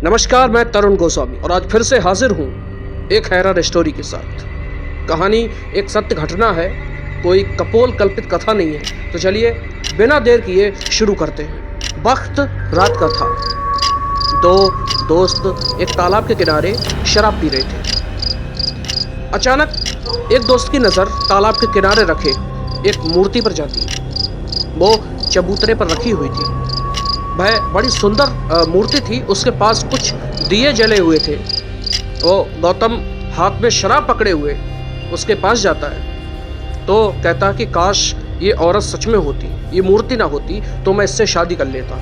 नमस्कार, मैं तरुण गोस्वामी और आज फिर से हाजिर हूँ एक हैरान स्टोरी के साथ। कहानी एक सत्य घटना है, कोई कपोल कल्पित कथा नहीं है। तो चलिए बिना देर किए शुरू करते हैं। वक्त रात का था। दो दोस्त एक तालाब के किनारे शराब पी रहे थे। अचानक एक दोस्त की नज़र तालाब के किनारे रखे एक मूर्ति पर जाती है। वो चबूतरे पर रखी हुई थी। वह बड़ी सुंदर मूर्ति थी। उसके पास कुछ दिए जले हुए थे। वो गौतम हाथ में शराब पकड़े हुए उसके पास जाता है तो कहता कि काश ये औरत सच में होती, ये मूर्ति ना होती तो मैं इससे शादी कर लेता।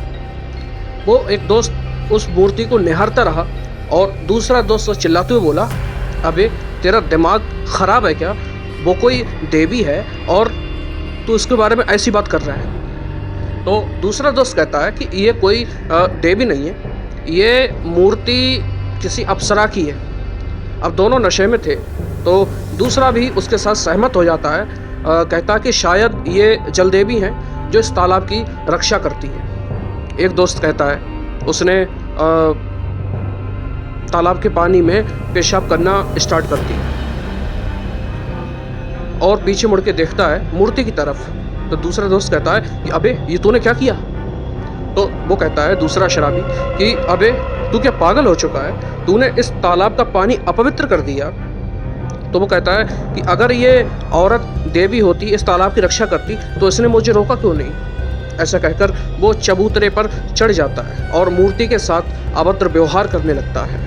वो एक दोस्त उस मूर्ति को निहारता रहा और दूसरा दोस्त चिल्लाते हुए बोला, अबे तेरा दिमाग खराब है क्या? वो कोई देवी है और तू इसके बारे में ऐसी बात कर रहा है। तो दूसरा दोस्त कहता है कि ये कोई देवी नहीं है, ये मूर्ति किसी अप्सरा की है। अब दोनों नशे में थे तो दूसरा भी उसके साथ सहमत हो जाता है। कहता है कि शायद ये जलदेवी हैं जो इस तालाब की रक्षा करती है। एक दोस्त कहता है उसने तालाब के पानी में पेशाब करना स्टार्ट कर दिया और पीछे मुड़ के देखता है मूर्ति की तरफ। तो दूसरा दोस्त कहता है कि अबे ये तूने क्या किया? तो वो कहता है दूसरा शराबी कि अबे तू क्या पागल हो चुका है? तूने इस तालाब का पानी अपवित्र कर दिया। तो वो कहता है कि अगर ये औरत देवी होती, इस तालाब की रक्षा करती तो इसने मुझे रोका क्यों नहीं? ऐसा कहकर वो चबूतरे पर चढ़ जाता है और मूर्ति के साथ अभद्र व्यवहार करने लगता है।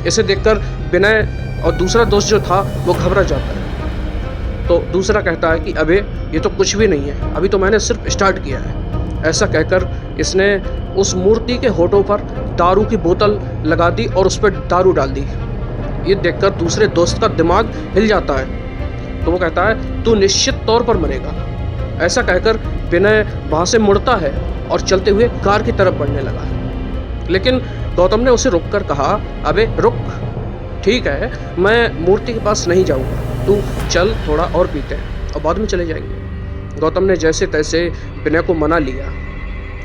इसे देखकर विनय और दूसरा दोस्त जो था वो घबरा जाता है। तो दूसरा कहता है कि अबे ये तो कुछ भी नहीं है, अभी तो मैंने सिर्फ स्टार्ट किया है। ऐसा कहकर इसने उस मूर्ति के होठों पर दारू की बोतल लगा दी और उस पर दारू डाल दी। ये देखकर दूसरे दोस्त का दिमाग हिल जाता है। तो वो कहता है तू निश्चित तौर पर मरेगा। ऐसा कहकर विनय वहाँ से मुड़ता है और चलते हुए कार की तरफ बढ़ने लगा। लेकिन गौतम ने उसे रोककर कहा, अबे रुक, ठीक है मैं मूर्ति के पास नहीं जाऊँगा, तू चल थोड़ा और पीते हैं और बाद में चले जाएंगे। गौतम ने जैसे तैसे विनय को मना लिया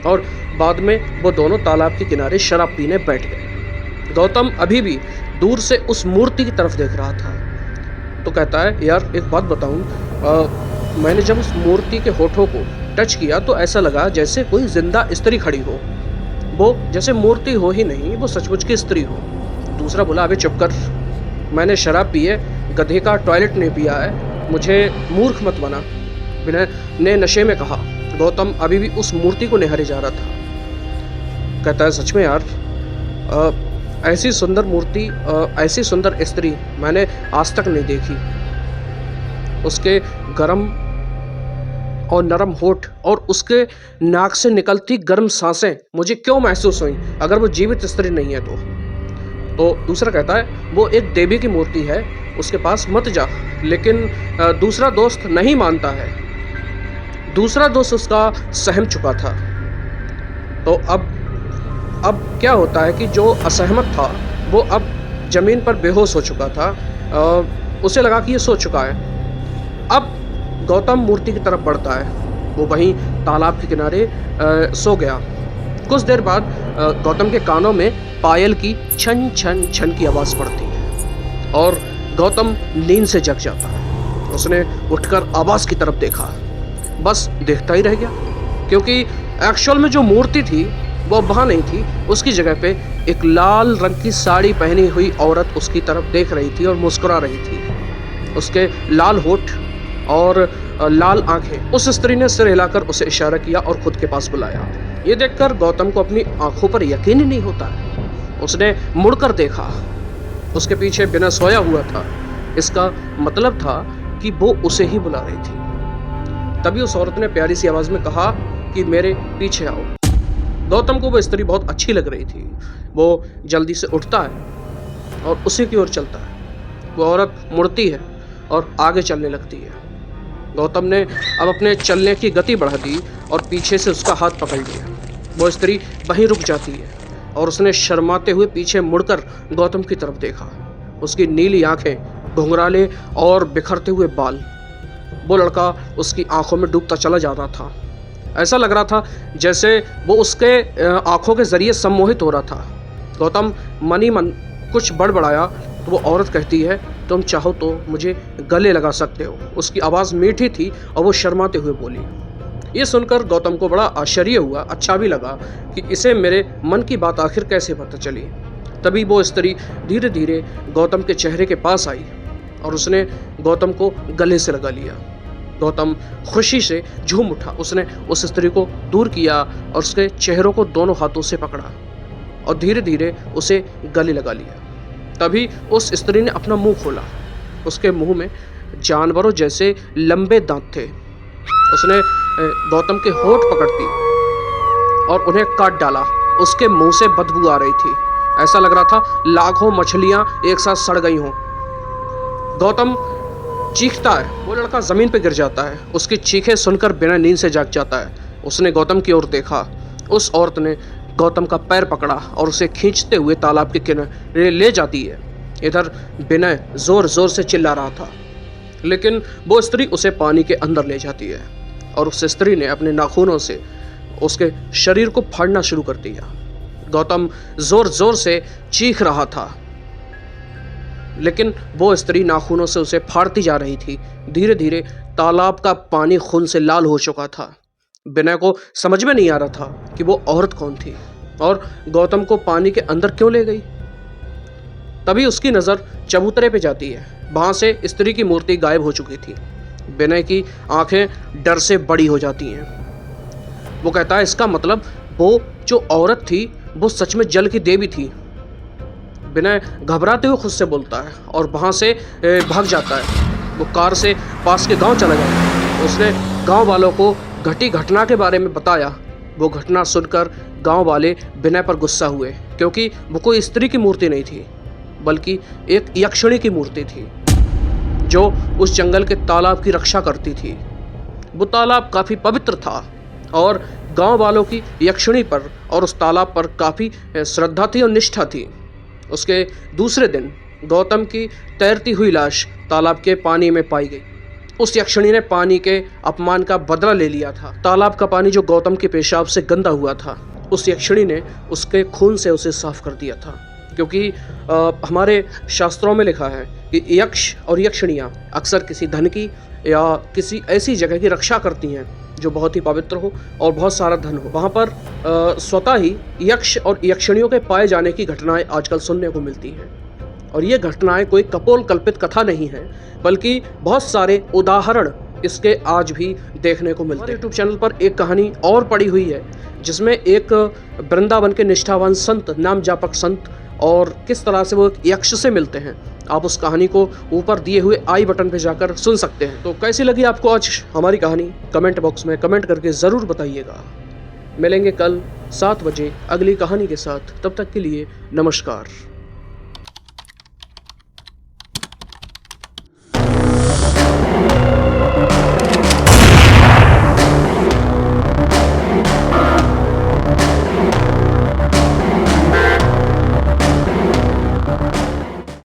और बाद में वो दोनों तालाब के किनारे शराब पीने बैठ गए। गौतम अभी भी दूर से उस मूर्ति की तरफ देख रहा था। तो कहता है यार एक बात बताऊं, मैंने जब उस मूर्ति के होठों को टच किया तो ऐसा लगा जैसे कोई जिंदा स्त्री खड़ी हो। वो जैसे मूर्ति हो ही नहीं, वो सचमुच की स्त्री हो। दूसरा बोला, अबे चुप कर, मैंने शराब पी है, गधे का टॉयलेट नहीं पिया है, मुझे मूर्ख मत बना। विनय ने नशे में कहा। गौतम अभी भी उस मूर्ति को निहारे जा रहा था। कहता है सच में यार, ऐसी सुंदर मूर्ति, ऐसी सुंदर स्त्री मैंने आज तक नहीं देखी। उसके गरम और नरम होठ और उसके नाक से निकलती गर्म सांसें मुझे क्यों महसूस हुई अगर वो जीवित स्त्री नहीं है तो दूसरा कहता है वो एक देवी की मूर्ति है, उसके पास मत जा। लेकिन दूसरा दोस्त नहीं मानता है। दूसरा दोस्त उसका सहम चुका था। तो अब क्या होता है कि जो असहमत था वो अब ज़मीन पर बेहोश हो चुका था। उसे लगा कि ये सो चुका है। अब गौतम मूर्ति की तरफ बढ़ता है। वो वहीं तालाब के किनारे सो गया। कुछ देर बाद गौतम के कानों में पायल की छन छन छन की आवाज़ पड़ती है और गौतम नींद से जग जाता है। उसने उठकर आवाज़ की तरफ देखा, बस देखता ही रह गया क्योंकि एक्चुअल में जो मूर्ति थी वो वहाँ नहीं थी। उसकी जगह पे एक लाल रंग की साड़ी पहनी हुई औरत उसकी तरफ देख रही थी और मुस्कुरा रही थी। उसके लाल होठ और लाल आंखें। उस स्त्री ने सिर हिलाकर उसे इशारा किया और खुद के पास बुलाया। ये देखकर गौतम को अपनी आंखों पर यकीन ही नहीं होता है। उसने मुड़कर देखा, उसके पीछे बिना सोया हुआ था। इसका मतलब था कि वो उसे ही बुला रही थी। तभी उस औरत ने प्यारी सी आवाज में कहा कि मेरे पीछे आओ। गौतम को वो स्त्री बहुत अच्छी लग रही थी। वो जल्दी से उठता है और उसी की ओर चलता है। वो औरत मुड़ती है और आगे चलने लगती है। गौतम ने अब अपने चलने की गति बढ़ा दी और पीछे से उसका हाथ पकड़ लिया। वो स्त्री वहीं रुक जाती है और उसने शर्माते हुए पीछे मुड़कर गौतम की तरफ देखा। उसकी नीली आंखें, घुंघराले और बिखरते हुए बाल। वो लड़का उसकी आंखों में डूबता चला जा रहा था। ऐसा लग रहा था जैसे वो उसके आंखों के जरिए सम्मोहित हो रहा था। गौतम मन ही मन कुछ बड़बड़ाया तो वो औरत कहती है, तुम चाहो तो मुझे गले लगा सकते हो। उसकी आवाज़ मीठी थी और वो शर्माते हुए बोली। ये सुनकर गौतम को बड़ा आश्चर्य हुआ, अच्छा भी लगा कि इसे मेरे मन की बात आखिर कैसे पता चली। तभी वो स्त्री धीरे धीरे गौतम के चेहरे के पास आई और उसने गौतम को गले से लगा लिया। गौतम खुशी से झूम उठा। उसने उस स्त्री को दूर किया और उसके चेहरों को दोनों हाथों से पकड़ा और धीरे धीरे उसे गले लगा लिया। तभी उस स्त्री ने अपना मुंह खोला। उसके मुंह में जानवरों जैसे लंबे दांत थे। उसने गौतम के होंठ पकड़ दी और उन्हें काट डाला। उसके मुंह से बदबू आ रही थी। ऐसा लग रहा था लाखों मछलियां एक साथ सड़ गई हों। गौतम चीखता है। वो लड़का जमीन पर गिर जाता है। उसकी चीखें सुनकर बिना नींद से जाग जाता है। उसने गौतम की ओर देखा। उस औरत ने गौतम का पैर पकड़ा और उसे खींचते हुए तालाब के किनारे ले जाती है। इधर विनय जोर जोर से चिल्ला रहा था, लेकिन वो स्त्री उसे पानी के अंदर ले जाती है और उस स्त्री ने अपने नाखूनों से उसके शरीर को फाड़ना शुरू कर दिया। गौतम जोर जोर से चीख रहा था, लेकिन वो स्त्री नाखूनों से उसे फाड़ती जा रही थी। धीरे धीरे तालाब का पानी खून से लाल हो चुका था। विनय को समझ में नहीं आ रहा था कि वो औरत कौन थी और गौतम को पानी के अंदर क्यों ले गई। तभी उसकी नज़र चबूतरे पे जाती है। वहां से स्त्री की मूर्ति गायब हो चुकी थी। विनय की आंखें डर से बड़ी हो जाती हैं। वो कहता है, इसका मतलब वो जो औरत थी वो सच में जल की देवी थी। विनय घबराते हुए खुद से बोलता है और वहां से भाग जाता है। वो कार से पास के गांव चला जाता है। उसने गांव वालों को घटी घटना के बारे में बताया। वो घटना सुनकर गांव वाले विनय पर गुस्सा हुए, क्योंकि वो कोई स्त्री की मूर्ति नहीं थी बल्कि एक यक्षिणी की मूर्ति थी जो उस जंगल के तालाब की रक्षा करती थी। वो तालाब काफ़ी पवित्र था और गांव वालों की यक्षिणी पर और उस तालाब पर काफ़ी श्रद्धा थी और निष्ठा थी। उसके दूसरे दिन गौतम की तैरती हुई लाश तालाब के पानी में पाई गई। उस यक्षिणी ने पानी के अपमान का बदला ले लिया था। तालाब का पानी जो गौतम के पेशाब से गंदा हुआ था, उस यक्षिणी ने उसके खून से उसे साफ कर दिया था। क्योंकि हमारे शास्त्रों में लिखा है कि यक्ष और यक्षिणियाँ अक्सर किसी धन की या किसी ऐसी जगह की रक्षा करती हैं जो बहुत ही पवित्र हो और बहुत सारा धन हो। वहाँ पर स्वतः ही यक्ष और यक्षिणियों के पाए जाने की घटनाएं आजकल सुनने को मिलती हैं। और ये घटनाएं कोई कपोल कल्पित कथा नहीं है, बल्कि बहुत सारे उदाहरण इसके आज भी देखने को मिलते हैं। यूट्यूब चैनल पर एक कहानी और पड़ी हुई है जिसमें एक वृंदावन के निष्ठावान संत, नाम जापक संत, और किस तरह से वो यक्ष से मिलते हैं। आप उस कहानी को ऊपर दिए हुए आई बटन पे जाकर सुन सकते हैं। तो कैसी लगी आपको आज हमारी कहानी, कमेंट बॉक्स में कमेंट करके ज़रूर बताइएगा। मिलेंगे कल 7 बजे अगली कहानी के साथ। तब तक के लिए नमस्कार।